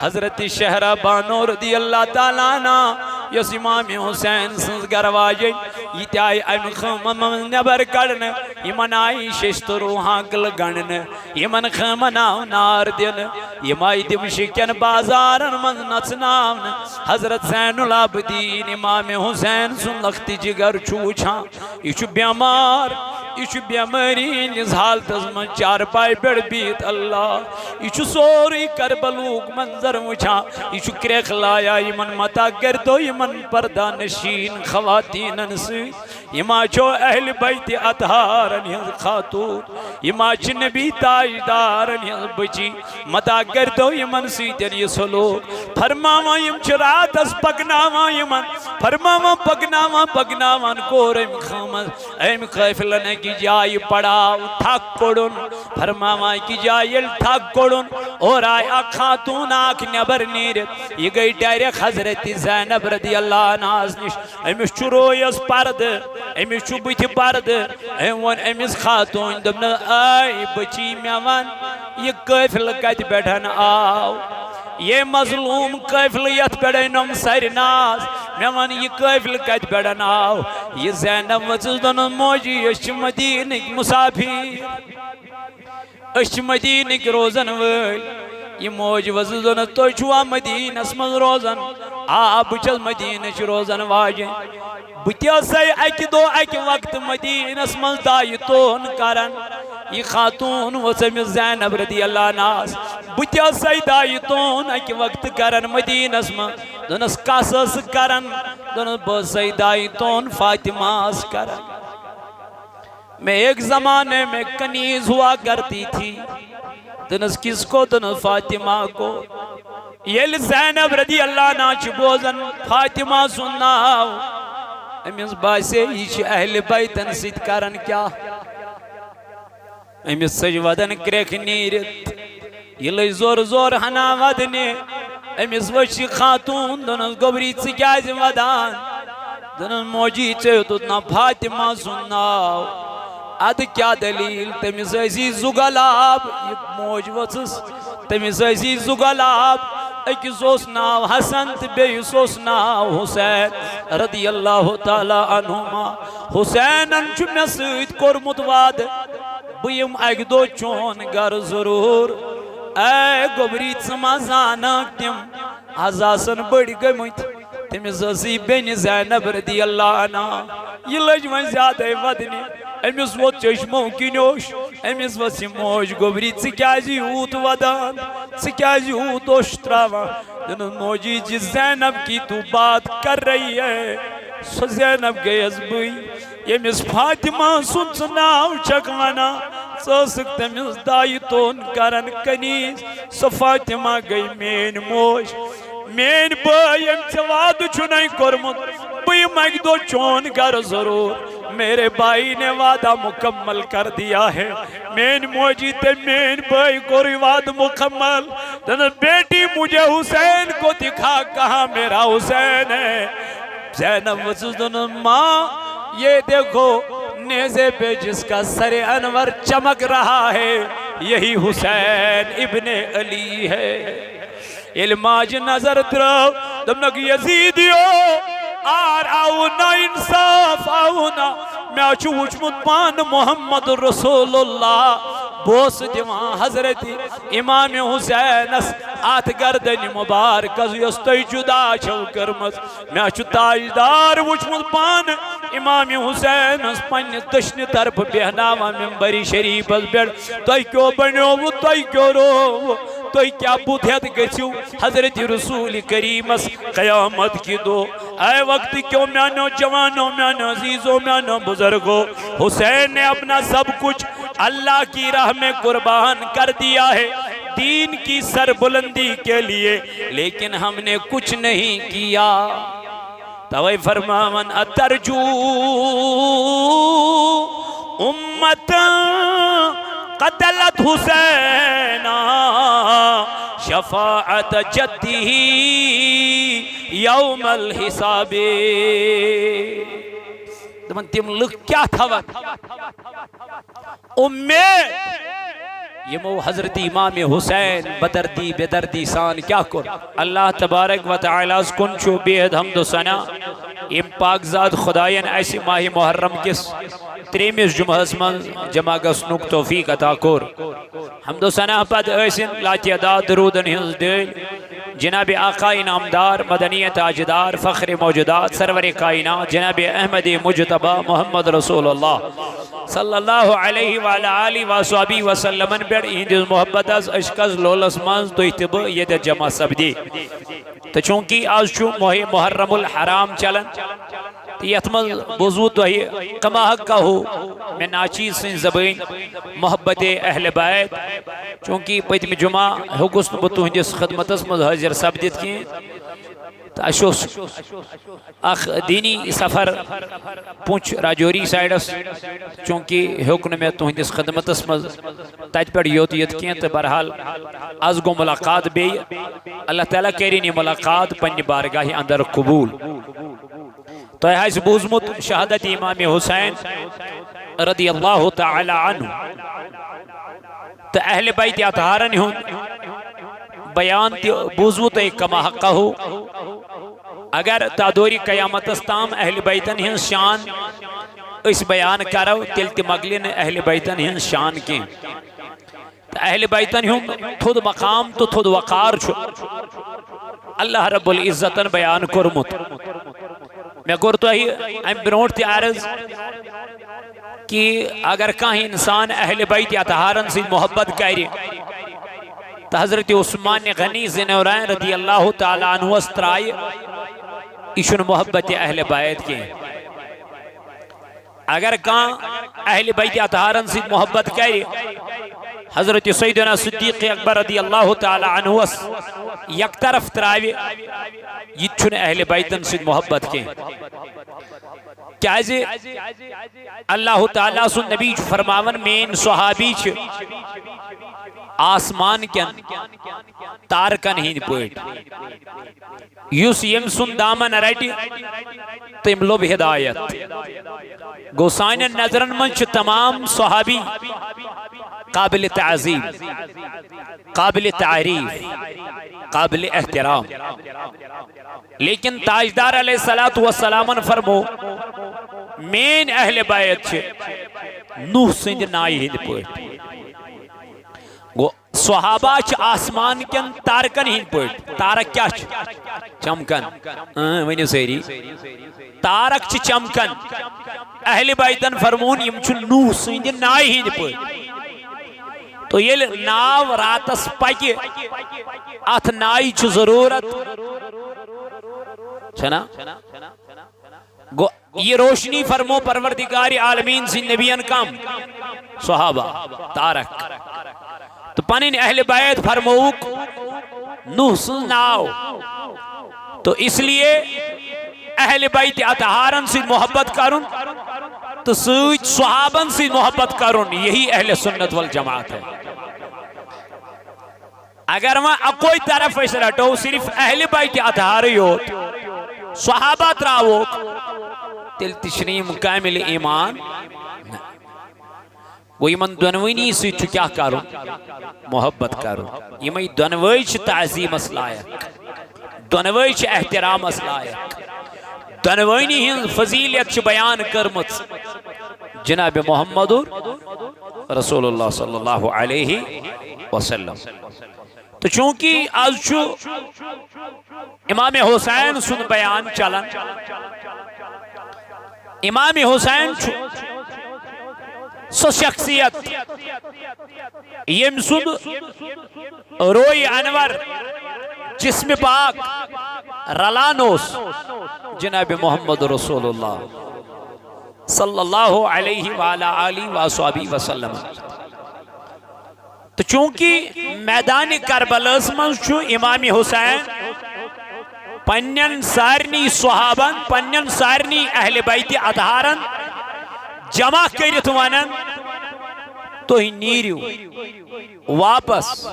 حضرت شہرہ بانو رضی اللہ تعالیٰ عنہ یس امام حسین سنز گرواجے یہ تیائی ام خمم نبر کرن یمن آئی ششت روحاں کل گنن یمن خمناو نار دن یمائی دمشکن بازارن من نچناون حضرت زین العابدین امام حسین سن لختی جگر چوچھاں یہ بیمار یہ بیماری نز حالتز من چار پائی بڑھ بیت اللہ یہ سوری کربلوک منظر وچھا یہ کریخ لایا یمن متا گردو یمن پردہ نشین خواتین سی یما چو اہل بیت اطہارن ہز خاتون یما چ نبی تاجدارن ہز بچی متا گردو یمن سیتن یہ سلوک فرماوا یم چرات اس پگناوا یمن فرماوا پگناوا کور ام خامز ام قافلن کی جائی پڑاو تھک کوڑن فرماوا کی جائی تھک کوڑن اور آیا خاتون آنکھ نبر نیرت یہ گئی ڈائریک حضرت زینب رضی اللہ عنہ نش امس چرویس پرد امس چبت پرد امس خاتون دبن آئی بچی میوان یہ قافل کت بیٹھن آو یہ مظلوم قافلیت بیڑنم سرناس میوان یہ قافل کت بیڑن آو یہ زینب وچس دن موجی اش مدینک مسافر اش مدینک روزن ول یہ موج وچس دن تو چھوا مدینس من روزن بچس مدینش روزن واجن بتیسی اکی دو اکی وقت مدینس من دایتون کرن یہ خاتون وسم زینب رضی اللہ عنہ بتیسی دایتون اکی وقت کرن مدینس من دنس قصص کرن دنس بسی دایتون فاطمہ کرن میں ایک زمانے میں کنیز ہوا کرتی تھی دنس کس کو دنس فاطمہ کو یہ زینب رضی اللہ عنہ چھ بوزن فاطمہ سنناو امس باسے یہ اہل بیتن سید کرن کیا امس سجودن کریک نیرت یہ لئی زور زور ہنا ودنے امس وچی خاتون دنس گبری چکیاز ودان دنس موجی چیتنا فاطمہ سنناو اد کیا دلیل تمس ایسی زغلاب یہ موج وچس تمس ایسی زغلاب اکس اوس ناو حسن بیس اوس ناو حسین رضی اللہ تعالی عنہما حسینن چھ مے سۭتۍ کوٚرمُت وعدٕ بہٕ یِمہٕ اکہِ دۄہ چون گرٕ ضروٗر اے گوبری ژٕ ما زانکھ تِم آز آسن بٔڑۍ گٔمٕتۍ تٔمِس ٲسٕے بیٚنہِ زینب رضی اللہ عنہا یہ لٔج وۄنۍ زیادَے ودنہِ امس ووت چشمو کنوش امس وس موج گوبری ژٕ کیازِ یوٗت ودان ژٕ کیازِ یوٗت اوش تراوان دنس موجی جی زینب کی تو بات کر رہی ہے سو زینب گیس بھئی یمس فاطمہ سن ژٕ ناو چھکھ ونان ژٕ ٲسکھ تٔمِس دایتون کرن کنیز سۄ فاطمہ گئی میٲنۍ موج میٲنۍ بٲے ییٚمۍ ژےٚ وعدٕ چھُنَے کوٚرمُت بہٕ یِمہٕ اکہِ دۄہ چون گرٕ ضروٗر میرے بھائی نے وعدہ مکمل کر دیا ہے مین موجی تے مین بھائی کو وعد مکمل بیٹی مجھے حسین کو دکھا کہاں میرا حسین ہے زینب وسدن ماں یہ دیکھو نیزے پہ جس کا سر انور چمک رہا ہے یہی حسین ابن علی ہے علماج نظر ترو دمنک یزیدیو آر آونا انصاف آونا میں چھو وچمت پان محمد رسول اللہ بوس دیوان حضرت امام حسین آت گردن مبارکز یستوی جدا چھو کرمز میں چھو تاجدار وچمت پان امام حسین پنی دشن طرف بہناوا ممبری شریف بیڑ توی کیوں بنیو توی کیوں رو توی کیا بدھیت گچو حضرت رسول کریم قیامت کی دو اے وقت کیوں میانو جوانوں میانو عزیزوں میانو بزرگوں حسین نے اپنا سب کچھ اللہ کی راہ میں قربان کر دیا ہے دین کی سر بلندی کے لیے لیکن ہم نے کچھ نہیں کیا توئی فرماون اترجو امت قتلت حسینا شفاعت جدی یوم الحساب دمن تم لکھ کیا تھا امید یمو حضرت امام حسین بدردی بدردی سان کیا کر اللہ تبارک و تعالیٰ کن چھو بید حمد و ثنا ام پاکزاد خدایان ایسی ماہ محرم کس تریمس جمعہس من جمع گسنک توفیق عطا کر حمد و ثنا پد ایسن لا تعداد درودن ہنز دل جناب آقا انعامدار مدنی تاجدار فخر موجودات سرور کائنات جناب احمد مجتبی محمد رسول اللہ صلی اللہ علیہ وآلہ وآلہ وسلم بیڑ اہندس محبت از اشکز لولس منز تو اتب یہ جمع سبدی تو چونکہ آج چھو محرم الحرام چلن یتمل بزود وہی کما حق کا ہو میں ناچیز سے زبین محبت اہل بیت چونکہ پتم جمعہ حکس نبتو ہندس خدمت اس مز حاضر سبدت کی اشوس اخ دینی سفر پونچھ راجوری سائیڈس چونکہ حکن میں تو ہندس خدمت اس مز تج پر یوتیت کی تو برحال از گو ملاقات بے اللہ تعالیٰ کرینی ملاقات پنی بارگاہی اندر قبول تو ایس بوزمت شہادت امام حسین رضی اللہ تعالی عنہ تو اہل بیت اطہارن ہون بیان بوزمت ایک کما حقہ ہو اگر تادوری قیامت استام اہل بیتن ہن شان اس بیان کرو تلت مغلن اہل بیتن ہن شان کی اہل بیتن ہن تھود مقام تو تھود وقار چھو اللہ رب العزتن بیان کرمت میں گرتو ہی ام برونٹ تی عرض کہ اگر کہیں انسان اہل بیت اطہارن سے محبت کری تو حضرت عثمان غنی ذنورین رضی اللہ تعالیٰ عنہ استرائی ایشن محبت اہل بیت کی اگر کہاں اہل بیت اطہارن سے محبت کری حضرت سیدنا صدیق اکبر رضی اللہ تعالیٰ عنہ یک طرف ترائی یہ چھن اہل بیتن سے محبت کی کیازے اللہ تعالیٰ سن نبی فرماون مین صحابی چھ آسمان کن تارکن ہین پوٹ یوس یم سن دامن رٹی تم لب ہدایت گوسائن نظرن من چھ تمام صحابی قابل تعظیم قابل تعریف قابل احترام لیکن تاجدار علیہ السلام فرمو مین اہل بیت چھ نوح سند نائی ہند پوٹ صحابہ چھ آسمان کن تارکن ہند پوٹ تارک کیا چمکن ونیو سیری تارک چھ چمکن اہل بیتن فرمون یم چھ نوح سند نائی ہند پوٹ تو یہ ناو راتس پاکی ات نائی چھ ضرورت چھنا یہ روشنی فرمو پروردگار عالمین سے نبیان کم صحابہ تارک تو پنین اہل بیت فرموک نوح سن ناو تو اس لیے اہل بیت اطہارن سے محبت کرن تو سوچ صحابن سے محبت کرن یہی اہل سنت والجماعت ہے اگر وہاں کوئی طرف اس رٹو صرف اہل بیت اطہاری ہوت صحابہ تراوک تل تشریم کامل ایمان وہ یمن دونوینی سے چھو کیا کرو محبت کرو یمن دونوی چھ تعظیم اسلائق دونوی چھ احترام اسلائق دونوینی ہن فضیلیت چھ بیان کرمت جناب محمد رسول اللہ صلی اللہ علیہ وسلم تو چونکہ آج چھو امام حسین سن بیان چلن امام حسین چھو سو شخصیت یم سن روئی انور جسم پاک رلانوس جناب محمد رسول اللہ صلی اللہ علیہ وآلہ وآلہ وسلم تو چونکہ میدان کربلاس من چھو امام حسین پنین سارنی صحابن پنین سارنی اہل بیت اطہارن جمع کرت ونن تو ہی نیریو واپس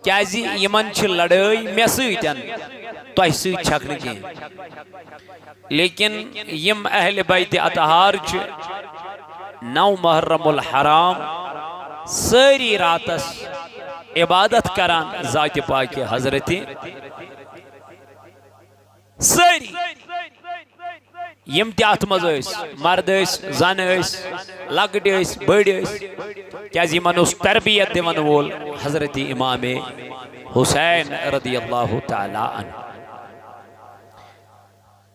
کیازی یمن چھ لڑائی میں سیتن تو ہی سیت چھکن کی لیکن یم اہل بیت اطہار چھ 9 محرم الحرام ساری راتس عبادت کران ذات پاک حضرت ساری یم تہ ات مز مرد زن لکٹ بڑ کیاز یمن اس تربیت دون وول حضرت امام حسین رضی اللہ تعالی عنہ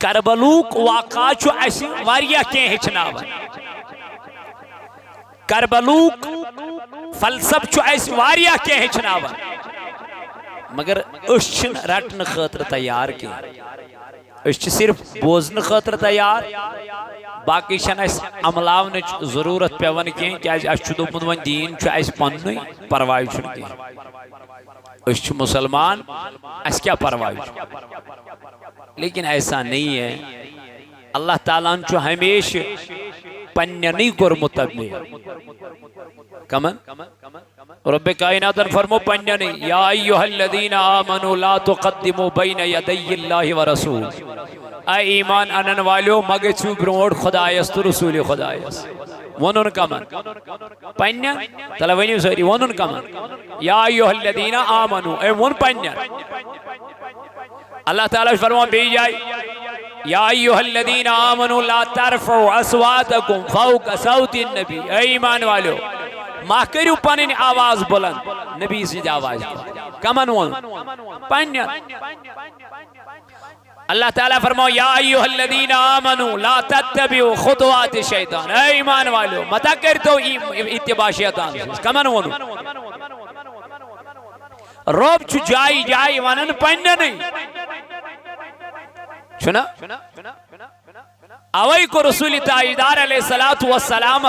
کربلوک واقعہ چھو ایسی واریہ کیں ہچناون کربلوک فلسف چھو ایسی واریہ کیں ہچناون مگر اس چھن رٹن خاطر تیار کی اس چھ صرف بوزن خاطر تیار باقی چھن اس عملاون ضرورت پیون کی کیاز اس چھ دوپن ون دین چھ اس پننی پرواہ چھن کی اس چھ مسلمان اس کیا پرواہ لیکن ایسا نہیں ہے اللہ تعالیٰ نے جو ہمیشہ پننی کورمت کمن رب کائنات فرمو پننی یا ایوہ الذین آمنوا لا تقدموا بین یدی اللہ ورسول اے ایمان انن والیو مگچو برونڈ خدایست رسول خدایست ونن کمن پنن تلوینیو ساری ونن کمن یا ایوہ الذین آمنوا اے ون پنن اللہ تعالیٰ فرمان بھی جائے یا ایوہ الذین آمنوا لا ترفعوا اصواتکم فوق صوت النبی اے ایمان والو ما کرو پنن آواز بلند نبی سے آواز کمن ون پنن اللہ تعالیٰ فرماؤ یا ایوہ الذین آمنوا لا تتبعوا خطوات شیطان اے ایمان والو متا کرتو اتباع شیطان کمن ون روب چو جائی جائی ونن پنن نہیں سنا اوئی کو رسول تاجدار علیہ السلام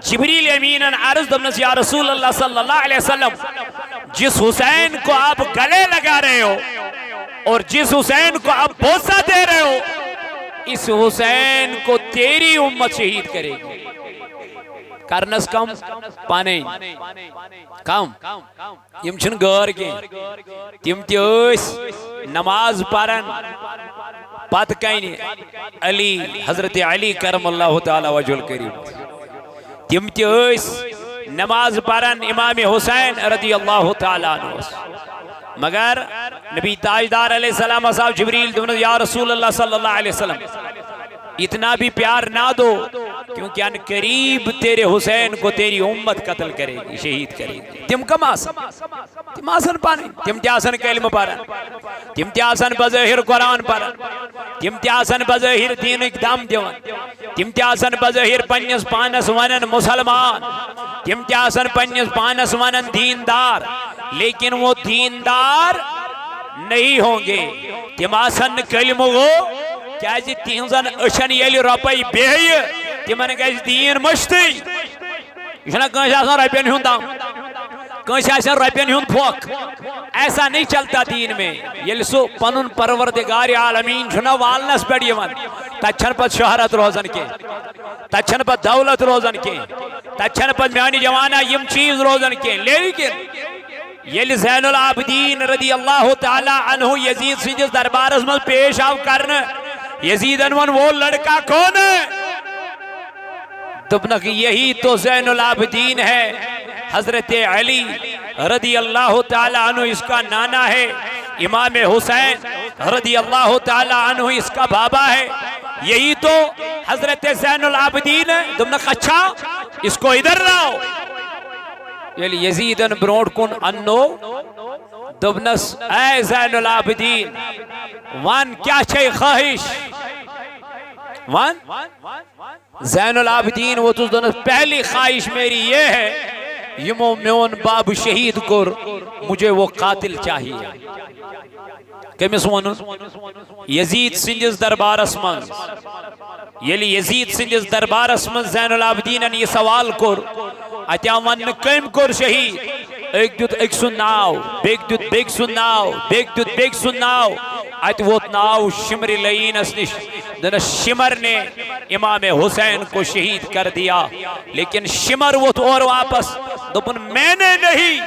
جبریل امینن عرض دمنس یا رسول اللہ صلی اللہ علیہ وسلم جس حسین کو آپ گلے لگا رہے ہو اور جس حسین کو آپ بوسہ دے رہے ہو اس حسین کو تیری امت شہید کرے گی کرنس کم پانے کم یم چھن گور کی تم تیوس نماز پارن پات کہیں علی حضرت علی کرم اللہ تعالی وجہ الکریم تم تیوس نماز پارن امام حسین رضی اللہ تعالی عنہ مگر نبی تاجدار علیہ السلام صاحب جبریل دونوں یا رسول اللہ صلی اللہ علیہ وسلم اتنا بھی پیار نہ دو کیونکہ ان قریب تیرے حسین کو تیری امت قتل کرے گی شہید کرے گی تم کم آسن تم آسن پانے تم تیاسن کلمہ پارن تم تیاسن بظاہر قرآن پارن تم تیاسن بظاہر دین اقدام دیون تم تیاسن بظاہر پنیس پانس ونن مسلمان تم تیاسن پنیس پانس ونن دیندار لیکن وہ دیندار نہیں ہوں گے تم آسن کلمہ گو کیا جی تینزن اشن یلی روپائی بیئی تمہن گیس دین مشتی اشنا کنش آسان روپین ہون دام کنش آسان روپین ہون پھوک ایسا نہیں چلتا دین میں یلی سو پنن پروردگار عالمین شنا والنس بیڑی من تچھن پت شہرت روزن کے تچھن پت دولت روزن کے تچھن پت میانی جوانا یم چیز روزن کے لیکن یلی زین العابدین رضی اللہ تعالی عنہ یزید سنجس دربارس میں پیش آو کرنے یزید انون وہ لڑکا کون ہے دبنک یہی تو زین العابدین ہے حضرت علی رضی اللہ تعالی عنہ اس کا نانا ہے امام حسین رضی اللہ تعالی عنہ اس کا بابا ہے یہی تو حضرت زین العابدین ہے دبنک اچھا اس کو ادھر لاؤ یلی یزید ان بروڈ کن انو دبنس اے زین العابدین وان کیا چھے خواہش وان زین العابدین وہ تو دونس پہلی خواہش میری یہ ہے یمو میون باب شہید کر مجھے وہ قاتل چاہیے کمیس ونن یزید سنجز دربار اسمان یلی یزید سنجز دربار اسمان زین العابدین یہ سوال کر اتیا ون کم کر شہید ایک دیت ایک سن ناو بیک دیت بیک سن ناو بیک دیت بیک سن ناو ات ووت ناو شمر لئین اسنش دن شمر نے امام حسین کو شہید کر دیا لیکن شمر ووت اور واپس دبن میں نے نہیں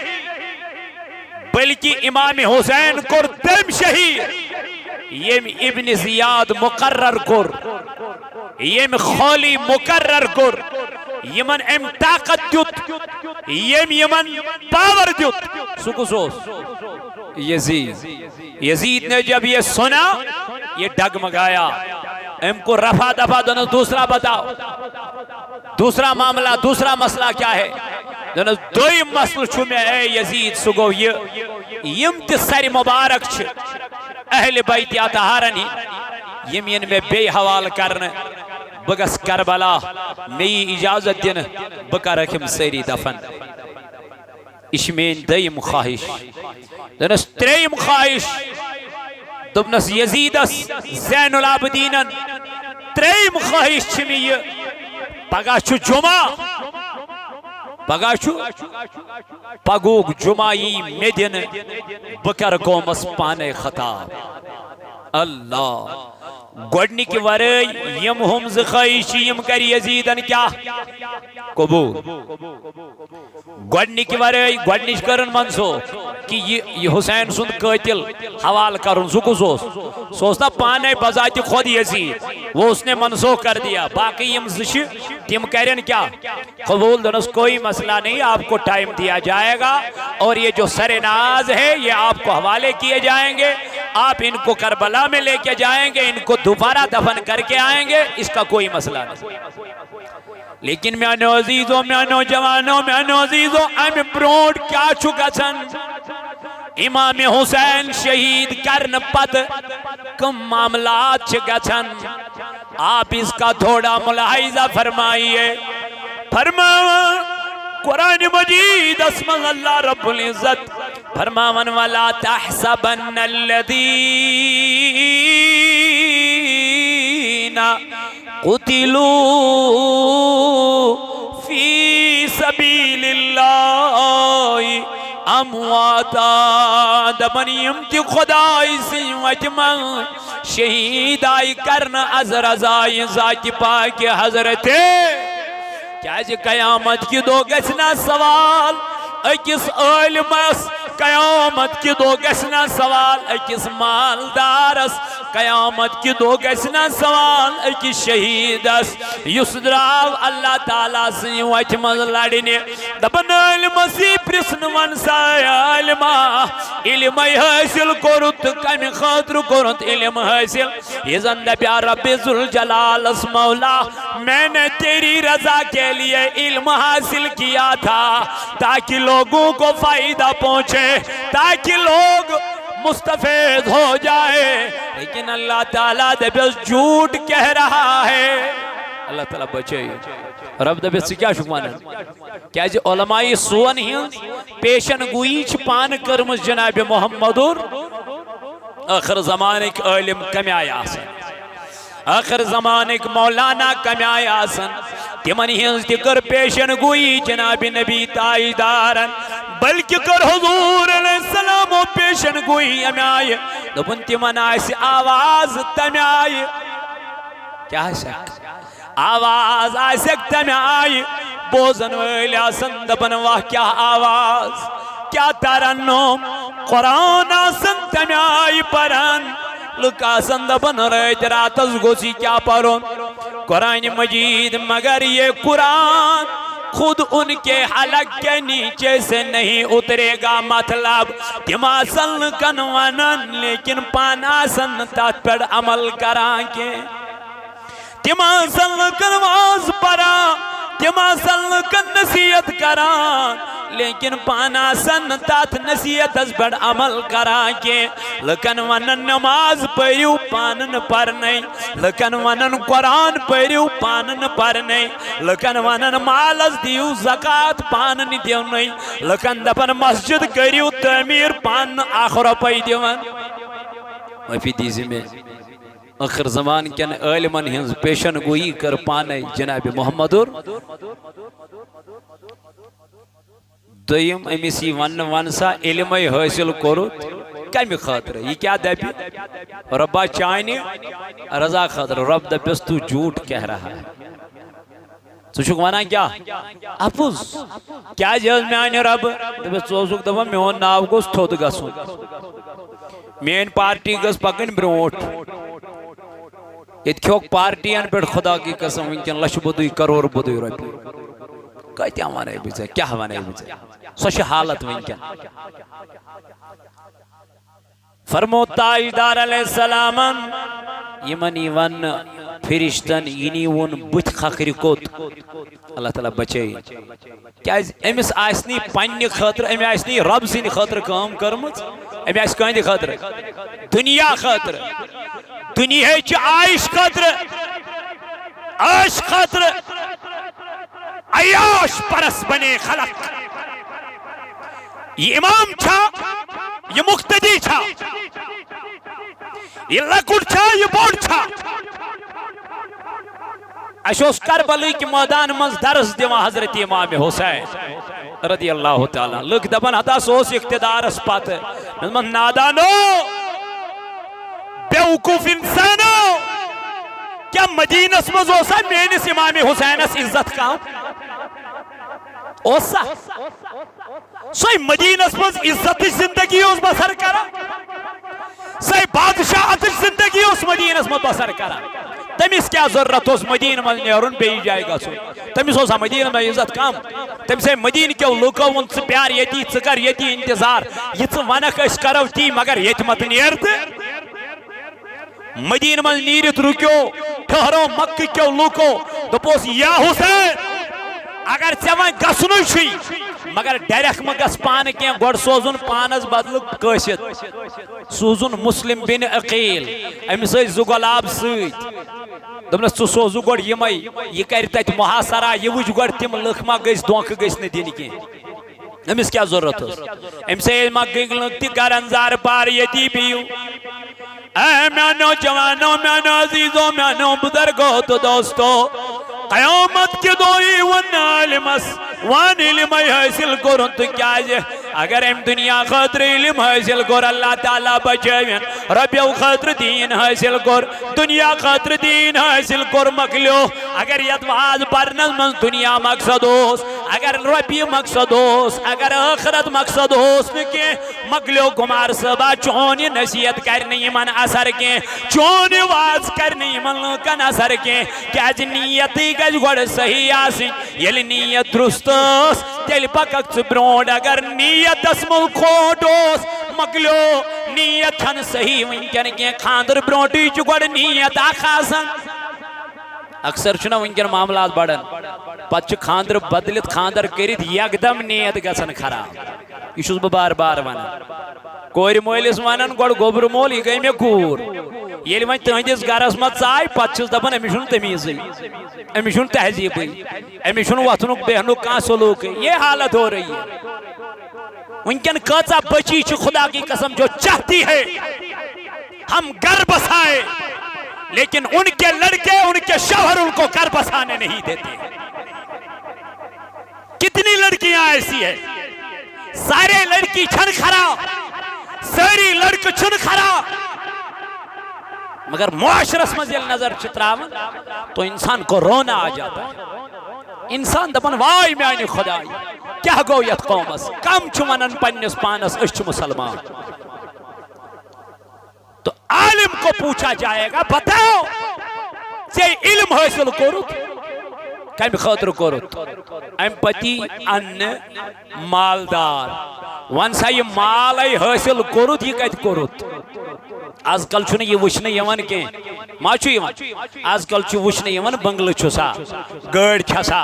بلکہ امام حسین کو دم شہید یہ ابن زیاد مقرر کر یہ خولی مقرر کر یمن ام طاقت دیت یم یمن پاور دیت سکس یزید یزید نے جب یہ سنا یہ ڈگمگایا ام کو رفع دفع دونوں دوسرا بتاؤ دوسرا معاملہ دوسرا مسئلہ کیا ہے دونوں دوئی مسئلہ چھو میں اے یزید سگو یم تسر مبارک چھ اہل بیت اطہارنی یمین میں بے حوال کرنے بگس کربلا میں اجازت دن بکا رکھم سیری دفن اشمین دیم خواہش دنس تریم خواہش دبنس یزیدس زین العابدین تریم خواہش چھمی پگا چھو جمعہ پگا چھو پگوگ جمعی میدن بکر قومس پانے خطاب اللہ گوڑنی کی ورائی یم ہمز خواہشی یم کر یزیدن کیا قبول گوڑنی کی ورائی گوڑنیش کرن منسو کہ یہ حسین سن قاتل حوال کرن سکو سوستا پانے بذات خود یزید وہ اس نے منسوخ کر دیا باقی یم زشی تم کرن کیا قبول دنس کوئی مسئلہ نہیں آپ کو ٹائم دیا جائے گا اور یہ جو سر ناز ہے یہ آپ کو حوالے کیے جائیں گے آپ ان کو کربلا میں لے کے جائیں گے ان کو دوبارہ دفن کر کے آئیں گے اس کا کوئی مسئلہ نہیں لیکن میانو عزیزو میانو جوانو میانو عزیزو ایم بروڈ کیا چکا چن امام حسین شہید کرن پت کم معاملات چکا چن آپ اس کا تھوڑا ملاحظہ فرمائیے فرماؤں قرآن مجید اسم اللہ رب العزت فرماون وَلَا تَحْسَبَنَّ الَّذِينَ قُتِلُوا فِي سَبِيلِ اللَّهِ امواتا دبنیم کی خدای سی وجمع شہید آئی کرنا از رضائی ذات پاک حضرت کیا جی قیامت کی دو گسنا سوال اکس علمس قیامت کی دو گسنا سوال اکس مالدارس قیامت کی دو گسنا سوال اکس شہیدس یسدراو اللہ تعالیٰ سی وچمز لڑنے دبن علم سی پرسن ونسا علم حاصل کرت کمی خاطر کرت علم حاصل یہ زندہ پیار رب ذوالجلال اس مولا میں نے تیری رضا کے لیے علم حاصل کیا تھا تاکہ لوگوں کو فائدہ پہنچے تاکہ لوگ مستفید ہو جائے لیکن اللہ تعالیٰ دبیس جھوٹ کہہ رہا ہے اللہ تعالیٰ بچے رب دبیس سے کیا شکمان ہے کیا جی علماء سون ہی پیشن گویچ پان کرمز جناب محمد آخر زمانے کے علم کمی آیا آسن آخر زمانے کے مولانا کمی آیا آسن تمن ہنز تکر پیشن گوئی جناب نبی تائیدارن بلکہ کر حضور علیہ السلام و پیشن گوئی ہمیں آئے دبن تمن آئیسی آواز تمہیں آئے کیا ہے شک آواز آئیسی تمہیں آئے بوزن ویلی آسن دبن واہ کیا آواز کیا ترنم قرآن آسن تمہیں آئے پرن لکا سندبن رہت راتز گوسی کیا پرون قرآن مجید مگر یہ قرآن خود ان کے حلق کے نیچے سے نہیں اترے گا مطلب تماسل کنونن لیکن پاناسن تات پر عمل کران کے تماسل کنواز پرا تماسل کن نصیحت کران لیکن پانا سن تات نصیحت از بڑ عمل کرا کے لکن ونن نماز پڑھیو پانن پر نہیں لکن ونن قرآن پڑھیو پانن پر نہیں لکن ونن مال از دیو زکاة پانن دیو نہیں لکن دپن مسجد کریو تعمیر پان آخر پی دیوان وفی دیزی میں آخر زمان کن علمان ہنز پیشن گوئی کر پانے جناب محمد دویم امیسی ونسا علم حاصل کرو کمی خاطر یہ کیا دبی ربا چاہنی رضا خاطر رب دبیس تو جھوٹ کہہ رہا ہے تو شک وانا کیا اپوز کیا جہاز میں آنے رب دبیس چوزک دبا میون ناو گوز تھود گسون مین پارٹی گز پکن بروٹ ات کھوک پارٹیان پر خدا کی قسم انکن لش بدوی کرور بدوی ربی کتیا ونے بچے کیا ونے بچے سوچ حالت ونکن فرمو تاجدار علیہ السلام یمنی ون فرشتن ینی ون بت خخری کوت اللہ تعالیٰ بچے کیا امس آسنی پنی خاطر ام آسنی رب سن خاطر کام کرمت ام آس کہندی خاطر دنیا خاطر دنیا چ عائش خاطر عائش خاطر عیاش پرس بنے خلق یہ امام چھا یہ مقتدی چھا یہ لکڑ چھا یہ بوڑ چھا اشوس کربلی کی میدان مز درس دیوان حضرت امام حسین رضی اللہ تعالیٰ لکھ دبن ہتا سوس اقتدار اس پات من نادانو بیوقوف انسانو کیا مدینہ مز اوسا مینس امام حسین اس عزت کا اوسا سوئی مدینہ مز عزت زندگی اس بسر کرا سوئی بادشاہ زندگی اس مدینہ مز بسر کرا تمیس کیا ضرورت اس مدینہ مز نیرون بے جائے گا سو تمیس اوسا مدینہ میں عزت کام تمیسے مدینہ کیوں لوکو ان سے پیار یتی چکر یتی انتظار یہ چھ ونک اس کرو تی مگر یت مت نیرد مدینہ مز نیرت رکیو ٹھہرو مکہ کیوں لوکو دپوس یا حسین اگر چوان گسنو چھی مگر ڈیرک مگس پان کی گوڑ سوزن پانس بدل کشت سوزن مسلم بن عقیل ام سی زگلاب سیت دمنس تو سوزو گوڑ یمائی یہ کر تیت محاصرہ یہ وچ گوڑ تم لکھما گیس دونک گیس نے دین کی امس کیا ضرورت ہے ام سے مگی لگتی گرنزار پار یتی بیو اے میانو جوانو میانو عزیزو میانو بزرگو تو دوستو قیامت کے دوئی ون علمس وان علم حاصل کرن تو کیا جے اگر ام دنیا خاطر علم حاصل کر اللہ تعالیٰ بچائیں ربیو خاطر دین حاصل کر دنیا خاطر دین حاصل کر مکلیو اگر یدواز پرنز من دنیا مقصد ہوس اگر ربی مقصد ہوس اگر آخرت مقصد ہوس نکے مکلیو گمار صبح چونی نصیحت کرنی من اثر کے چونی واز کرنی من لکن اثر کے کیا جی نیتی گج گوڑ صحیح آسی یلی نیت درستوس تیل پکک چبروڈ اگر نیت اسمل کھوٹوس مکلیو نیت ہن صحیح ونکن کے خاندر بروٹی چگوڑ نیت آخاسن اکثر چھنا ونکن معاملات بڑھن پچ خاندر بدلت خاندر کرت یکدم نیت گسن خراب یہ چھس بار بار وانا کوئی مولس وانن گوڑ گوبر مول یہ گئی میں کور یہ وان تہندس گرس مت ژاے پتہ چھس دپان امس چھن تمیزی امس چھن تہذیبی امس چھن وتھنک بیہنک کانٛہہ سلوک یہ حالت ہو رہی ہے ونکن کچا بچی چھ خدا کی قسم جو چاہتی ہے ہم گھر بسائے لیکن ان کے لڑکے ان کے شوہر ان کو گھر بسانے نہیں دیتے کتنی لڑکیاں ایسی ہیں سارے لڑکی چھن کھرا ساری لڑک چھن کھرا مگر معاشرس مزیل نظر چتراون تو انسان کو رونا آ جاتا ہے انسان دپن وائی میانی خدائی کیا گو یت قومس کم چمنن پنیس پانس اچھ مسلمان تو عالم کو پوچھا جائے گا بتاؤ سے علم حاصل کرت کم خاطر کرت ام پتی ان مالدار ون سا یہ مال حاصل کرت یہ کت کرت آج کل چھنے یہ وچھنے یون کے ما چھو یون آج کل چھو وچھنے یون بنگل چھسا گڑ چھسا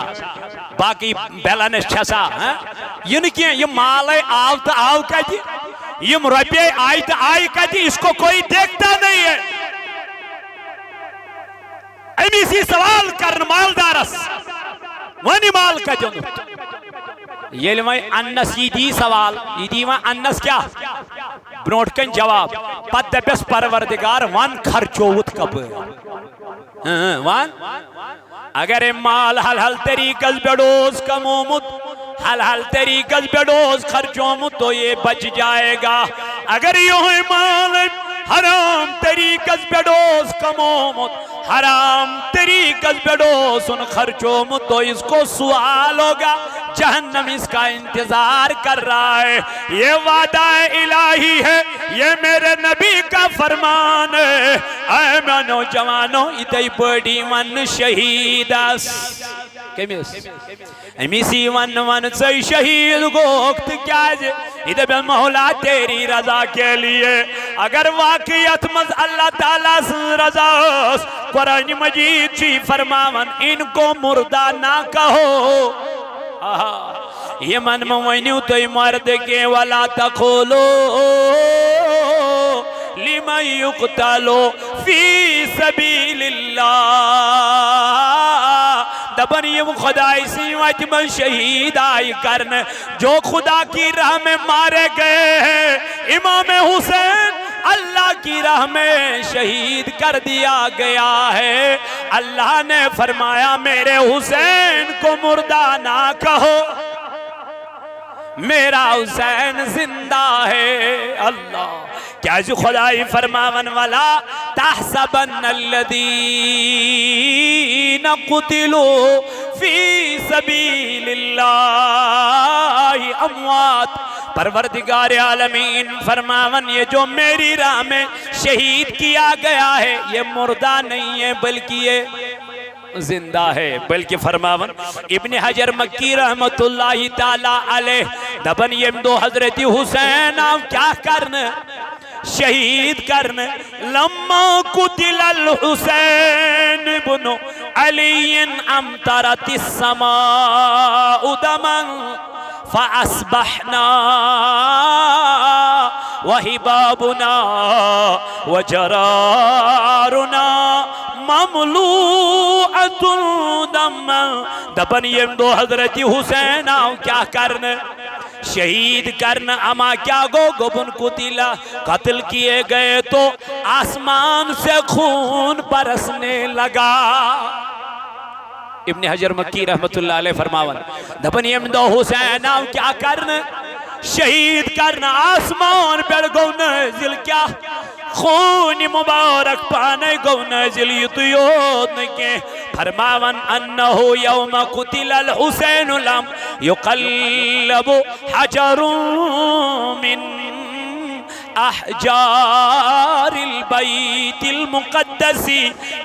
باقی بیلانس چھسا یہ نکیں یہ مال آو تا آو کتی یہ روپیے آئی تا آئی کتی اس کو کوئی دیکھتا نہیں ہے امی سی سوال کرن مالدارس ونی مال کتی یہ لئے انس یہ دی سوال یہ دی انس کیا بروٹ کن جواب پت دپس پروردگار وان خرچوت کب وان اگر مال حل طریقہ بیڑوز کمومت حل طریقہ بیڑوز خرچومت تو یہ بچ جائے گا اگر یہ مال حرام طریقہ بیڑوز کمومت حرام طریقہ بیڑوز ان خرچومت تو اس کو سوال ہوگا جہنم اس کا انتظار کر رہا ہے یہ وعدہ الہی ہے یہ میرے نبی کا فرمان ہے اے میں نوجوانوں ادھائی بڑی ون شہید اس کمیس امیسی ون ون ژے شہید گوک تو کیاز یہ دپن مولا تیری رضا کے لیے اگر واقعیت مز اللہ تعالیٰ سے رضا اس قرآن مجید چی فرماون ان کو مردہ نہ کہو یہ من موینیو تو مرد کے ولا تقولو لمن یقتلو فی سبیل اللہ دبن یہ خدای سیوات من شہید آئی کرن جو خدا کی راہ میں مارے گئے ہیں امام حسین اللہ کی راہ میں شہید کر دیا گیا ہے اللہ نے فرمایا میرے حسین کو مردہ نہ کہو میرا حسین زندہ ہے اللہ کیا جو خدای فرماون والا تحسبن الذین قتلوا فی سبیل اللہ اموات پروردگار عالمین فرماون یہ جو میری راہ میں شہید کیا گیا ہے یہ مردہ نہیں ہے بلکہ یہ زندہ ہے بلکہ فرماون ابن حجر مکی رحمت اللہ تعالی علیہ دبن یہ دو حضرت حسین آپ کیا کرنے شہید کرنے لما قتل الحسین بن علی امطرت السماء دما فأصبحنا وحبابنا وجرارنا مملوءۃ دما دبن یہ دو حضرت حسین آؤ کیا کرنے شہید کرنا اما کیا گو بن قتلا قتل کیے گئے تو آسمان سے خون برسنے لگا ابن حجر مکی رحمت اللہ علیہ فرماون دبن یہ دو حسین آؤ کیا کرنا شہید کرنا آسمان پر گو نازل کیا خون مبارک پانے گو نازل یطیون کے فرماون انہو یوم قتل الحسین لم یقلب حجر من احجار البیت المقدس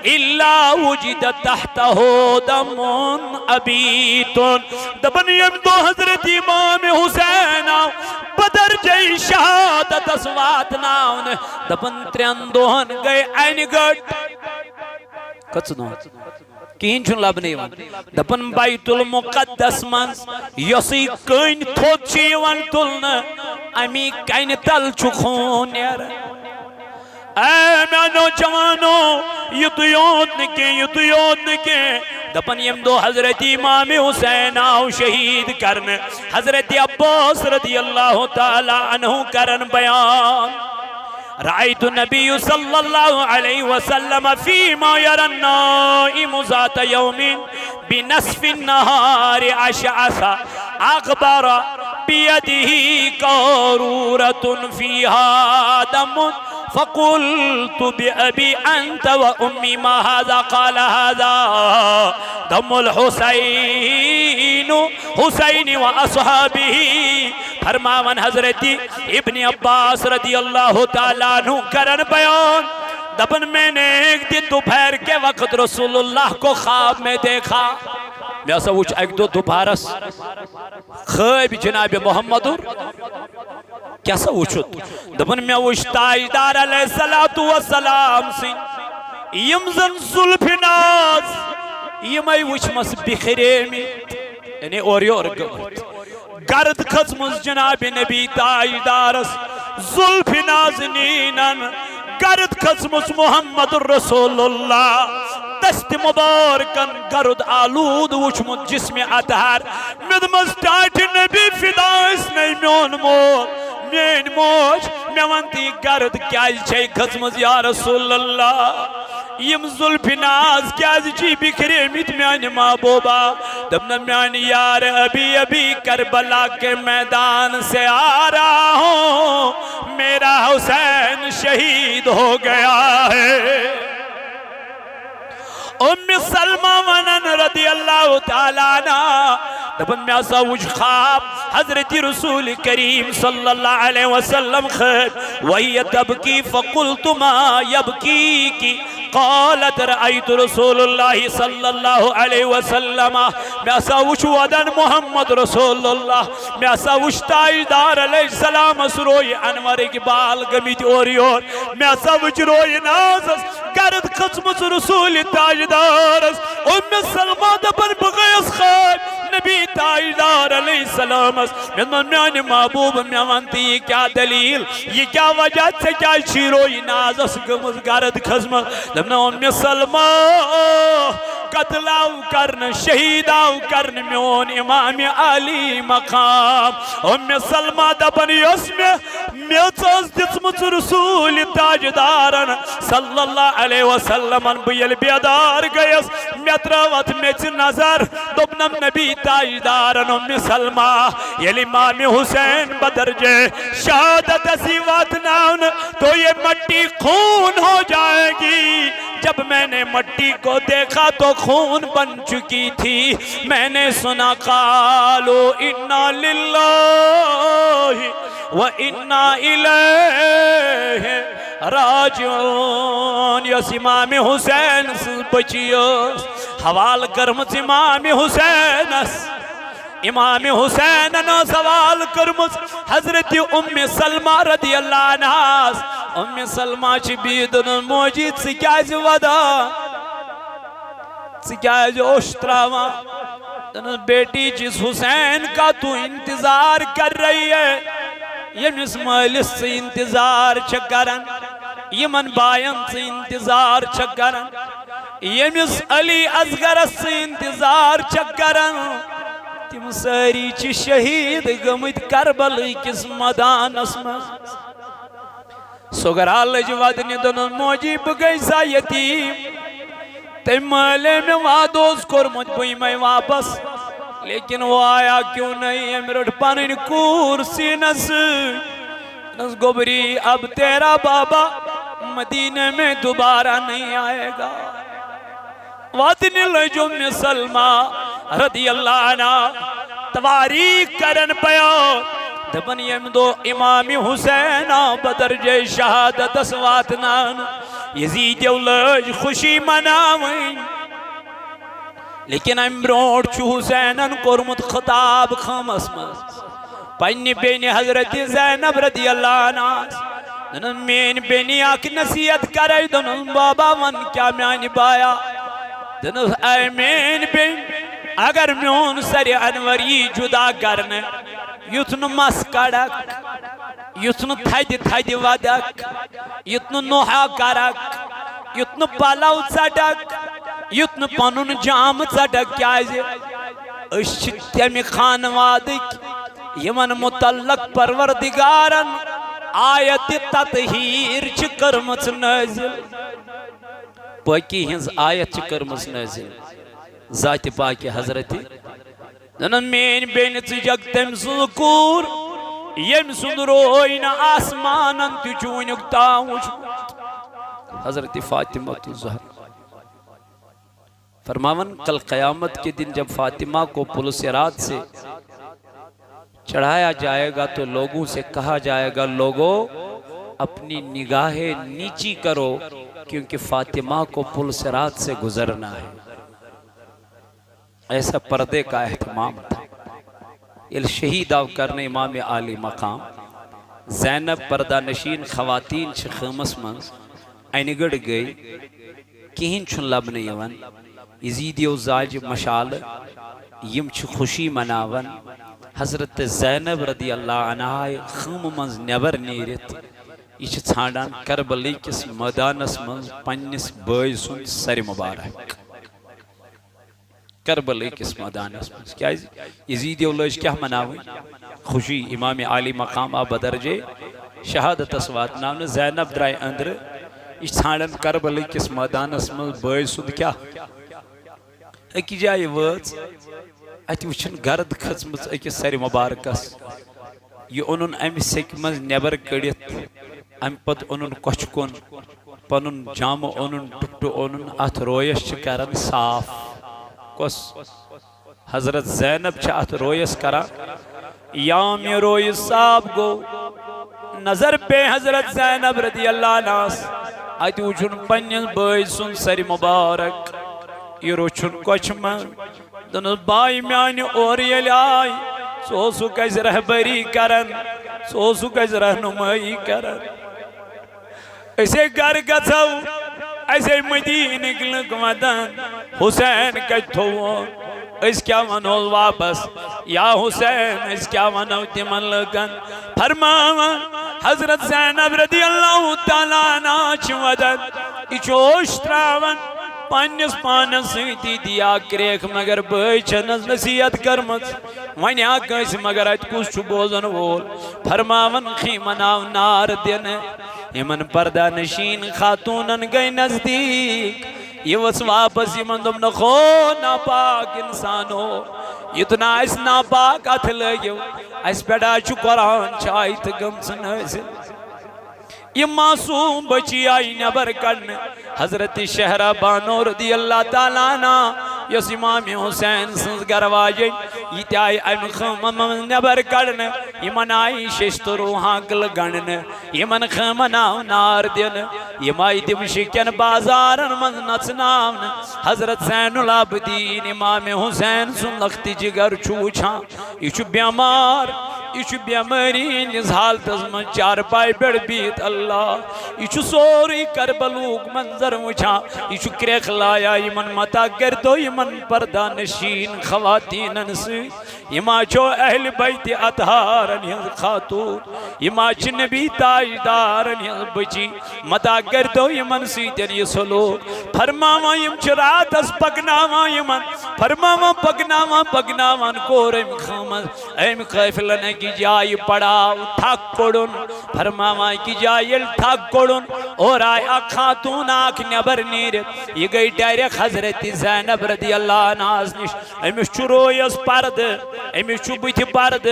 الا وجد تحته دم ابیت دبن یم دو حضرت امام حسین بدر جئی شہادت اسوات ناون دبن ترین دوہن گئے این گٹ کچنو کین چھن لبنے ون دبن بیت المقدس من یسی کین تھوت چیون تلن امی کین تل چکھون نیر اے میں نوجوانو یدیود نکے دبن یم دو حضرت امام حسین آؤ شہید کرن حضرت عباس رضی اللہ تعالی عنہ کرن بیان رأيت النبي صلى الله عليه وسلم فيما يرى النائم ذات يوم بنصف النهار أشعث أغبر بيده قارورة فيها دم فقلت بأبي أنت وأمي ما هذا قال هذا دم حسين وأصحابه فرماون حضرت ابن عباس رضی اللہ تعالیٰ عنہ کرن بیان دبن میں نے ایک دن دوپہر کے وقت رسول اللہ کو خواب میں دیکھا میں سوچ ایک دو دوپہرس خواب جناب محمد کیا سوچت دبن میں وش تاجدار علیہ السلام سی یمزن ظلف ناز یمائی وچ مس بخریمی یعنی اوری اور گمت گرد خزمز جناب نبی تاجدارس ظلف نازنینن گرد خزمز محمد رسول اللہ دست مبارکن گرد آلود وچمت جسم اتحر مدمز ٹاٹ نبی فدا اس نے میون مول مین موج میوانتی گرد کیا چھے خزمز یا رسول اللہ یم ظلف ناز کیا جی بکھرے میت میانی محبوبہ دبنا میانی یار ابھی کربلا کے میدان سے آ رہا ہوں میرا حسین شہید ہو گیا ہے ام سلمہ ونن رضی اللہ تعالیٰ عنہ دپن میں سا وچ خواب حضرت رسول کریم صلی اللہ علیہ وسلم خیر وہی تبکی فقلت ما یبکی کی قالت رأیت رسول اللہ صلی اللہ علیہ وسلم میں سا وچ ودن محمد رسول اللہ میں سا وچ تاجدار علیہ السلام سروئی انور اقبال گمیت اور میں سا وچ روئی نازس گرد قسمت رسول تاجدار ام سلمہ دپن بغیس خیب نبی تاجدار علیہ السلام میں محبوب میں ونتی یہ کیا دلیل یہ کیا وجہ سے کیا شیروئی نازس گمز گرد قسمت دپنا ام سلمہ قتلاو کرن شہیداو کرن میون امام علی مقام ام سلمہ دپن یس میں چوز دسمت رسول تاجدارن صلی اللہ علیہ وسلم بیل بیدار گیس میں تراوت میں چھ نظر دبنم نبی تاجدارن ام سلمہ یل امام حسین بدرجے شہادت سیوات ناون تو یہ مٹی خون ہو جائے گی جب میں نے مٹی کو دیکھا تو خون بن چکی تھی میں نے سنا قالو انا للہ و انا الیہ راجعون یس امام حسین بچیوس حوال کرمت امام حسین امام حسین نے سوال کرمت حضرت ام سلمہ رضی اللہ عنہ ام سلمہ چھ بیدن موجید سکیاز ودا سکیاز اوشتراما بیٹی جس حسین کا تو انتظار کر رہی ہے یمس مالس سے انتظار چکرن یمن بائن سے انتظار چکرن یمس علی اصغر سے انتظار چکرن تم ساری چھ شہید گمت کربل کس مدانس میں سگر آلج ودنی دنن موجی بگئی سا یتیم تیم مالے میں وادوز کرمت بھئی میں واپس لیکن وہ آیا کیوں نہیں امرٹ پانین کورسی نس گبری اب تیرا بابا مدینہ میں دوبارہ نہیں آئے گا وادنی لجم سلمہ رضی اللہ عنہ تواریخ کرن پیو دبن یم دو امام حسین بدرجہ شہادت اسواتنان یزید اولج خوشی مناویں لیکن امبروٹ چھو حسینن کرمت خطاب خمس مز پنی بینی حضرت زینب رضی اللہ عنہ دنن مین بینی آکھ نصیحت کرے دنن بابا من کیا میانی بایا دنن اے مین بین اگر میون سر انوری جدا کرنے یتن مس کڑک یتن تھد ودک یتن نوحا کرک یتن پلو ژٹک یتن پنن جام ژٹک کیازِ أسۍ چھِ تمہِ خانوادٕکۍ یمن متعلق پروردگارن آیت تطہیر چھ کرمت نازل پاکی ہنز آیت چھ کرمت نازل ذات پاک حضرت دنن مین بین چجگ تم سکور یم سن روئن آسمانن تجونک تاوش حضرت فاطمہ الزہرا فرماون کل قیامت کے دن جب فاطمہ کو پل صراط سے چڑھایا جائے گا تو لوگوں سے کہا جائے گا لوگوں اپنی نگاہیں نیچی کرو کیونکہ فاطمہ کو پل صراط سے گزرنا ہے ایسا پردے کا اہتمام تھا شہید آو کرنے امام عالی مقام زینب پردہ نشین خواتین چھ خیمس منز اینگڑ گئی کہیں چھن لبن یون یزیدی و زاج مشال یم چھ خوشی مناون حضرت زینب رضی اللہ عنہ خیم منز نیبر نیرت یہ چھ ژھانڈان کربلی کس میدانس منز پننس بٲے سُنٛد سر مبارک کربلی کس میدانس منز کیا یزیدی اولج کیا مناویں خوشی امام عالی مقام بدرجے شہادت اسوات نام زینب درائے اندر یہ ژھانڈان کربلی کس میدانس منز بٲے سُنٛد کیا اکی جائے وٲژ اتھ وچھن گرد کھژمٕژ أکِس سر مبارکس یہ اونن امہِ سیٚکہِ منٛز نیبر کڑِتھ امہِ پتہٕ اونن کۄچھِ کُن پنُن جامہٕ اونن ٹُکٹہٕ اونن اتھ رویس چھِ کران صاف کۄس حضرت زینب چاہت رویس کرا یام یہ رویس صاحب گو نظر پہ حضرت زینب رضی اللہ عنہ ات وچھن پنن بھائی سن سر مبارک یہ روچھن کچھ من دنس بائی میان اور یل آئی سو کس رہبری کرن سو کس رہنمائی کرن اسے گھر گژھو اسے مدینک لک ودن حسین کت تھوون اس کیا ونو واپس یا حسین اس کیا ونو تمن لگن فرماون حضرت زینب رضی اللہ تعالیٰ عنہ چھ ودن یہ چوش تراون پانس پانس سیتی دیا کریک مگر بھائی چھنس نصیحت کرمت ونیا کس مگر ات کس چھ بوزن وول فرماون خیمناو نار دن یمن پردہ نشین خاتونن گئی نزدیک یہ وس واپس یمن دم نخو ناپاک انسانو اتنا اس ناپاک ات لگیو اس پیڑا چھ قرآن چاہیت گمس نازل یہ معصوم بچی آئی نبر کرن حضرت شہرہ بانو رضی اللہ تعالیٰ عنہ یس امام حسین سنز گرواجی یہ تیائی ایم خمم نبر کرن یہ من آئی ششت روحاں گل گنن یہ من خمناو نار دن یہ مائی دمشکن بازارن من نچناون حضرت زین العابدین امام حسین سن لختی جگر چوچھاں یہ چو بیمار یہ چو بیماری جس حالتز من چار پائی بڑھ بیت اللہ یہ چو سوری کربلوک منظر مجھا یہ چو کریخ لایا یہ من متا گردو یہ من پردہ نشین خواتین سے یہ ماں چو اہل بیت اطہارن یہ خاتون یہ ماں چو نبی تاجدارن یہ بچی متا گردو یہ من سیتن یہ سلوک فرماوا یم چرات اس پگناوا یہ من فرماوا پگناوا کور ایم خامد ایم خیفلن کی جائی پڑاو تھک کڑن فرماوا کی جائی تھک کڑن اور آیا خاتون آنکھ نبر نیر یہ گئی ڈائریک حضرت زینب رضی اللہ عنہ نش امیش چو رویس پرد امیش چو بیت پرد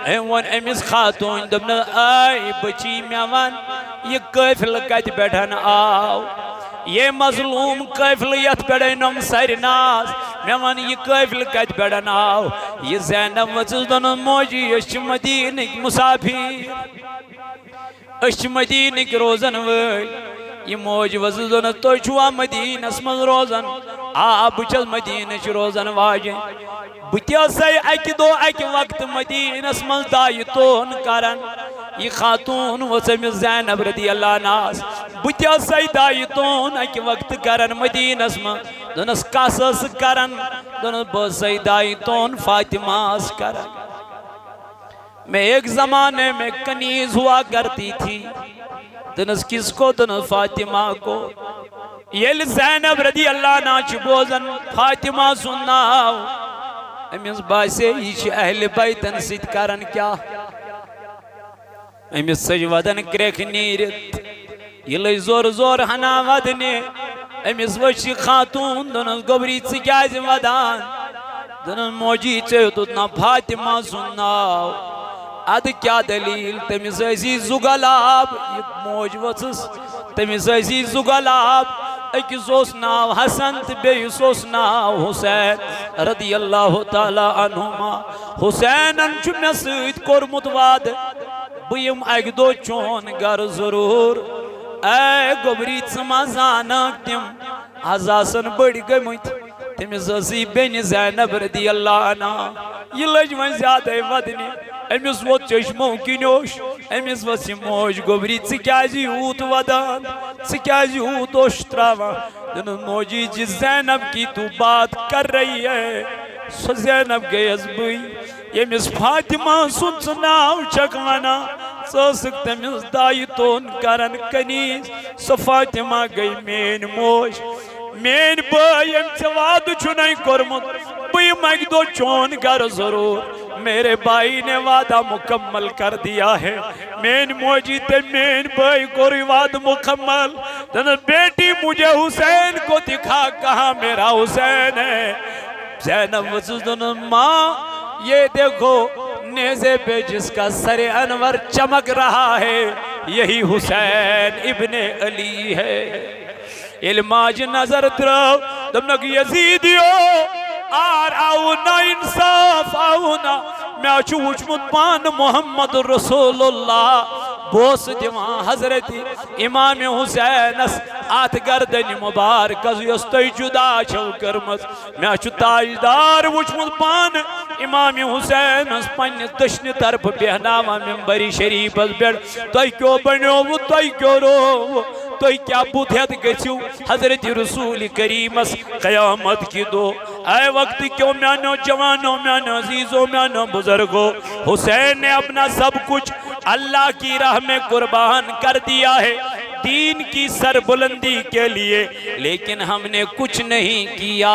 امیس خاتون دمنا آئی بچی میوان یہ قیفل کت بیٹھن آو یہ مظلوم قیفلیت بیڑنم سر ناز میوان یہ قیفل کت بیڑن آو یہ زینب وچز دن موجی اشچ مدینک مسافیر اشچ مدینک روزن ویل یہ موج وچز دن تو چھوا مدین اسمز روزن بچز مدین چھ روزن واجن بتیا سی اکی دو اکی وقت مدین اسمز دائیتون کرن یہ خاتون وسم زینب رضی اللہ عنہ بتیا سی دائیتون اکی وقت کرن مدین اسمز دنس قصص کرن دنس بسی دائیتون فاطمہ کرن میں ایک زمانے میں کنیز ہوا کرتی تھی دنس کس کو دنس فاطمہ کو یہ زینب رضی اللہ عنہ چھ بوزن فاطمہ سنناو امیس باسے یہ چھ اہل بیتن سید کرن کیا امیس سجودن کریک نیرت یہ لئی زور زور ہنا ودنے امیس وچی خاتون دنس گبری چکیاز ودان دنس موجی چیتنا فاطمہ سنناو اد کیا دلیل تمیس ایسی زغلاب یہ موج وچس تمیس ایسی زغلاب ایک سوس ناو حسن بے سوس ناو حسین رضی اللہ تعالی عنہما حسین انچو میں سید کورمت واد بیم ایک دو چون گر ضرور اے گبری سمازانک تم ازاسن بڑی گمت تمیس اسی بین زینب رضی اللہ عنہ یہ لجمن زیادہ ودنی امیس وہ چشموں کی نوش امیس وہ سموش گبری چکیازی ہوت ودان چکیازی ہوت اشتراوا دن موجی جی زینب کی تو بات کر رہی ہے سو زینب گئی از بھئی امیس فاطمہ سنسناو چکوانا سوسک تمیس دائیتون کرن کنیز سو فاطمہ گئی مین موش مین بھائی ام چواد چھنائی کرمت بھئی مگ دو چون کر ضرور میرے بھائی نے وعدہ مکمل کر دیا ہے مین موجی تے مین بھائی کو وعدہ مکمل تنہ بیٹی مجھے حسین کو دکھا کہاں میرا حسین ہے زینب وزدن ماں یہ دیکھو نیزے پہ جس کا سر انور چمک رہا ہے یہی حسین ابن علی ہے علماج نظر درو دمنک یزیدیو آر آونا انصاف آونا میں چھو وچمت پان محمد رسول اللہ بوس دیوان حضرت امام حسین آت گردن مبارک یس تُہۍ جدا چھو کرمز میں چھو تاجدار وچمت پان امام حسین پننس دشنی طرف بہناوا منبری شریف پٮ۪ٹھ تُہۍ کیوں بنیووٕ تُہۍ کیوں رووٕ تُہۍ کیا بُتھ ہٮ۪تھ گٔژھِو حضرت رسول کریمس قیامت کی دو اے وقت کیوں میانو جوانوں میانو عزیزوں میانو بزرگوں حسین نے اپنا سب کچھ اللہ کی راہ میں قربان کر دیا ہے دین کی سربلندی کے لیے لیکن ہم نے کچھ نہیں کیا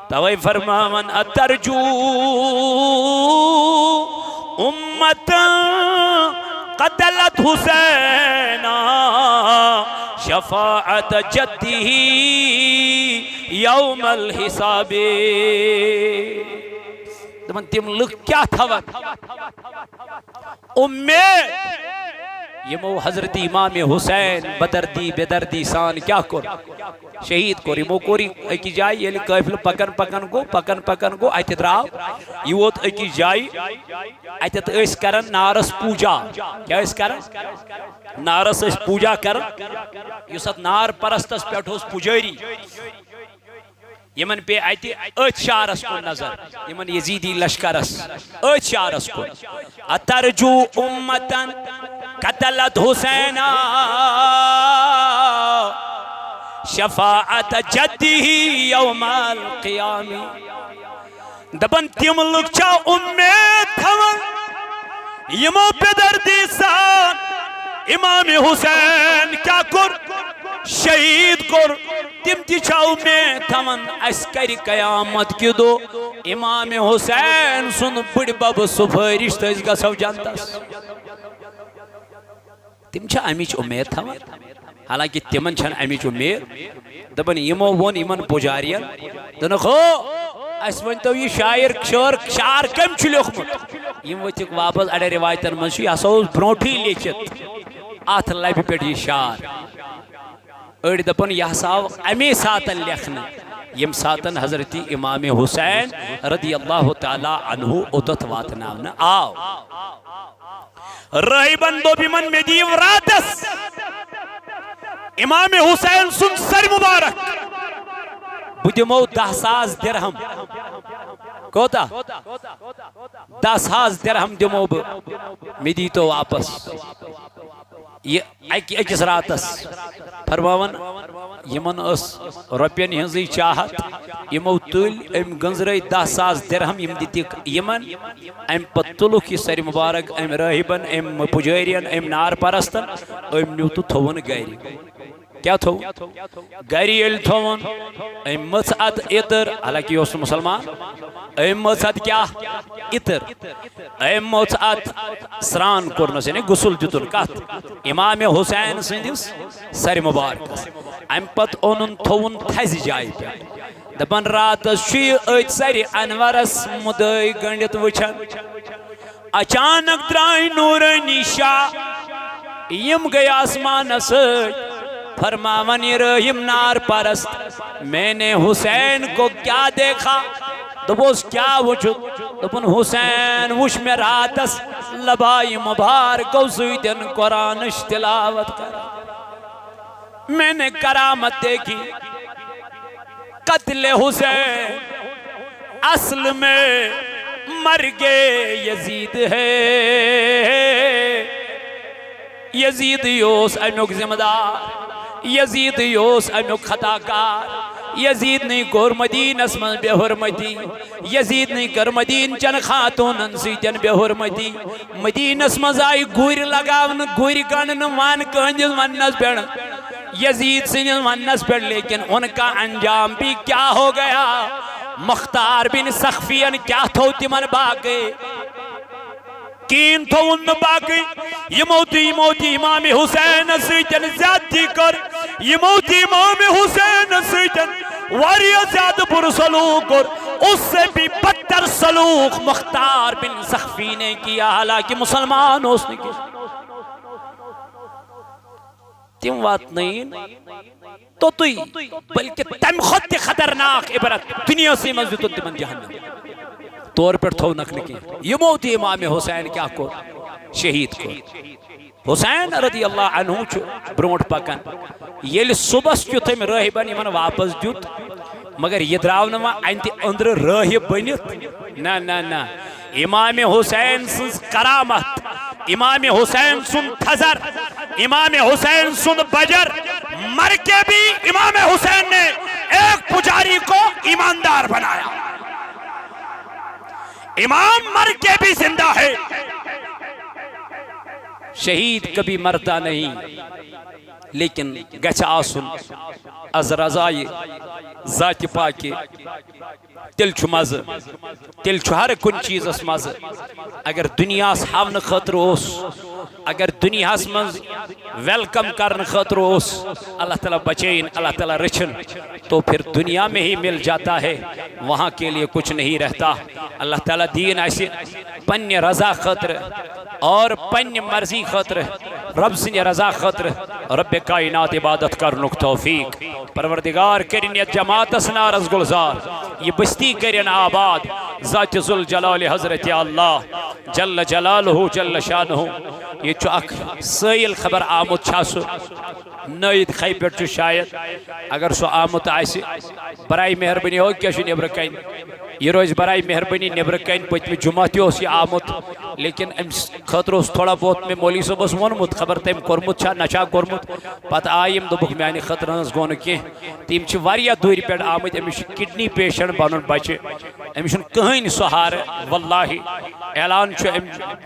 توئی فرماون اترجو امتا قتلت حسینا شفاعت جدی یوم الحساب دمن تم لکھ کیا تھوت امید یمو حضرت امام حسین بدردی بیدردی سان کیا کر شہید کر یمو کوری اکی جائی یلی قافل پکن گو ایت دراو یہ ووت اکی جائی ایت اس کرن نارس پوجا کیا اس کرن نارس اس پوجا کرن یوسط نار پرستس پیٹھوس پوجاری یمن پہ ایتی ایت شارس کو نظر یمن یزیدی لشکرس ایت شارس کو اترجو امتن قتلت حسینا شفاعت جدی یوم القیامی دبن تیم لوگ چا امید تھون یمو بدردی سان امام حسین کیا کر شہید کر تم تی چا امید تھون اسکر قیامت کی دو امام حسین سن بڑ بب سفارش تیز گسو جانتس تم چھا امیچ امید تھا حالانکہ تمن چھن امیچ امید دبن یمو ون یمن پجارین دنو خو اس ونتو یہ شعر کم چھ لیوکھمت یم وتک واپس اڑے روایتن من چھ اسو برونٹھی لیچت اتھ لبہ پٹھ یہ شعر اڑ دپن یہ ساو امی ساتن لیکھنا یم ساتن حضرت امام حسین رضی اللہ تعالی عنہ اوتت واتناونا آو راہبن دو بیمن میں دیو راتس امام حسین سن سر مبارک بدمو 10,000 درہم کوتا 10,000 درہم دمو میں دیتو واپس یہ اکس راتس فرماون یمن اس روپین ہنزی چاہت یمو تل ام گنزرائی 10,000 درہم یم دیتک یمن ام پتلوک یہ سر مبارک ام راہبن ام پجارین ام نار پرستن ام نیوتو تھون گیری کیا تھو گیری ال تھون ام مصعد اتر حالانکہ یہ اس مسلمان ام مصعد کیا اتر ام مصعد سران کرنس یعنی غسل دیتن کت امام حسین سندس سر مبارک ام پت اونن تھون تھز جائے پہ دپن رات شی ات سر انورس مدعی گنڈت وچھن اچانک درائی نورانی شاہ یم گئی آسمان سج فرماون رحیم نار پرست میں نے حسین کو کیا دیکھا دبوس کیا وچھت دبن حسین وش میں راتس لبائی مبارک سویدن قرآن تلاوت کر میں نے کرامت دیکھی قتل حسین اصل میں مرگ یزید ہے یزید یوس امیوک ذمہ دار یزید یوس امیوک خطا کار یزید نہیں کور مدین اسمن بے حرمتی یزید نہیں کر مدین چن خاتون سیتن بے حرمتی مدین اسمن آئی گوری لگاون گوری گنن وان کنجز ونس پیڑ یزید سنجز ونس پیڑ لیکن ان کا انجام بھی کیا ہو گیا مختار بن سخفین کیا تھو تمن باقی کین تھو ان باقی یہ موتی امام حسین سیتن زیادتی کر یہ موتی امام حسین سیتن واریا زیادہ پر سلوک کر اس سے بھی بدتر سلوک مختار بن سخفی نے کیا حالانکہ مسلمان اس نے کیا تم واتنین توتوی بلکہ تم خود خطرناک عبرت دنیا سے مزدتن تمن جہنم طور پر تھو نکل کی یہ موتی امام حسین کیا کو شہید کو حسین رضی اللہ عنہ چھو برونٹ پکن یل صبح چھو تم راہبن یمن واپس دیت مگر یہ دراو نما انت اندر راہب بنت نا امام حسین سن کرامت امام حسین سن تھزر امام حسین سن بجر مر کے بھی امام حسین نے ایک پجاری کو ایماندار بنایا امام مر کے بھی زندہ ہے شہید کبھی مرتا نہیں لیکن گچھ آسن از رضائی ذات پاکی تل چھو مز تل چھو ہر کن چیز اس مز اگر دنیا اس حاون خطر اوس اگر دنیا اس مز ویلکم کرن خطر اوس اللہ تعالیٰ بچین اللہ تعالیٰ رچن تو پھر دنیا میں ہی مل جاتا ہے وہاں کے لیے کچھ نہیں رہتا اللہ تعالیٰ دین ایسے پن رضا خطر اور پن مرضی خطر رب سن رضا خطر رب کائنات عبادت کرنک توفیق پروردگار کرن یہ جماعت اسنا رز گلزار یہ بستی کرن آباد ذات ذوالجلال حضرت اللہ جل جلالہ جل شانہ یہ چو اک سیل خبر آمد چھاسو نید خی پر چو شاید اگر سو آمد آئیسی برائی مہربانی ہو کیا شو نبرکین یہ روز برائی مہربانی نبرکین پوچھ جمعاتی ہو سی آمد لیکن خطر اس تھوڑا بہت میں مولی صاحب اس ونمت خبر تیم کرمت چھا نچا کرمت پت آئیم دو بک میانی خطر ہنس گون کی تیم چھ واریا دوری پیڑ آمد امیش کڈنی پیشن بانون بچے امیشن کہیں سہار واللہ اعلان چھو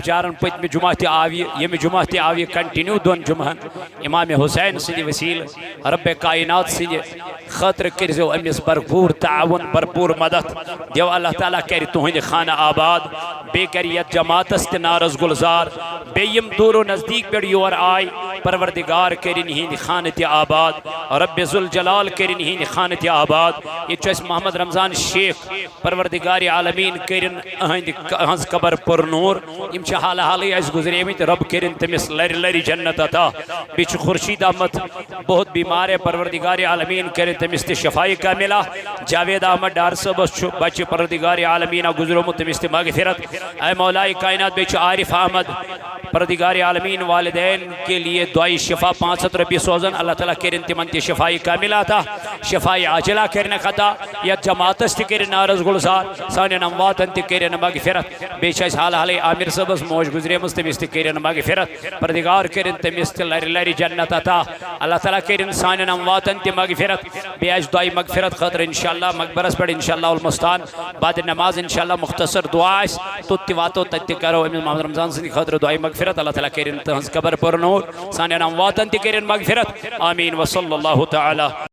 جارن پت میں جمعاتی آوی یہ میں جمعاتی آوی کنٹینیو دون جمعن امام حسین سیدی وسیل رب کائنات سیدی خطر کرزو امیس برپور تعاون برپور مدد دیو اللہ تعالیٰ کری توہند خانہ آباد بے کریت جماعت است نارز گلزار بیم دور و نزدیک پر یور آئی پروردگار کرن ہی خانت آباد رب ذوالجلال کرن ہی خانت آباد یہ چوس محمد رمضان شیخ پروردگار عالمین کرن ہنس قبر پر نور یم چھ حال حالی ایس گزرے میں رب کرن تمس لری لری جنت عطا بیچ خورشید احمد بہت بیمار ہے پروردگار عالمین کرن تمس تے شفائی کا ملا جاوید احمد ڈار صاحب بچ پروردگار عالمین گزرو متمس تے مغفرت اے مولا کائنات بیچ عارف احمد پروردگار عالمین والدین کے لیے دعائی شفا 500 روپیہ سوزن اللہ تعالیٰ کرن تمن تے شفائی کاملہ تھا شفائی عاجلہ کرن خطا یا جماعت تے کرن نارز گلزار سانے نمواتن تے کرن مغفرت بیچ اس حال حالی عامر صبس موج گزرے مستمس تے کرن مغفرت پروردگار کرن تمس تے لری لری جنت عطا اللہ تعالیٰ کرن سانے نمواتن تے مغفرت بیچ دعائی مغفرت خطر انشاءاللہ مقبرس پر انشاءاللہ المستان بعد نماز انشاءاللہ مختصر دعا اس تو تیواتو تتی کرو امام محمد رمضان سے خطر دعائی مغفرت اللہ تعالیٰ کرن تہنس قبر پر نور سانے نمواتن تے کرن مغفرت آمین وصلی اللہ تعالی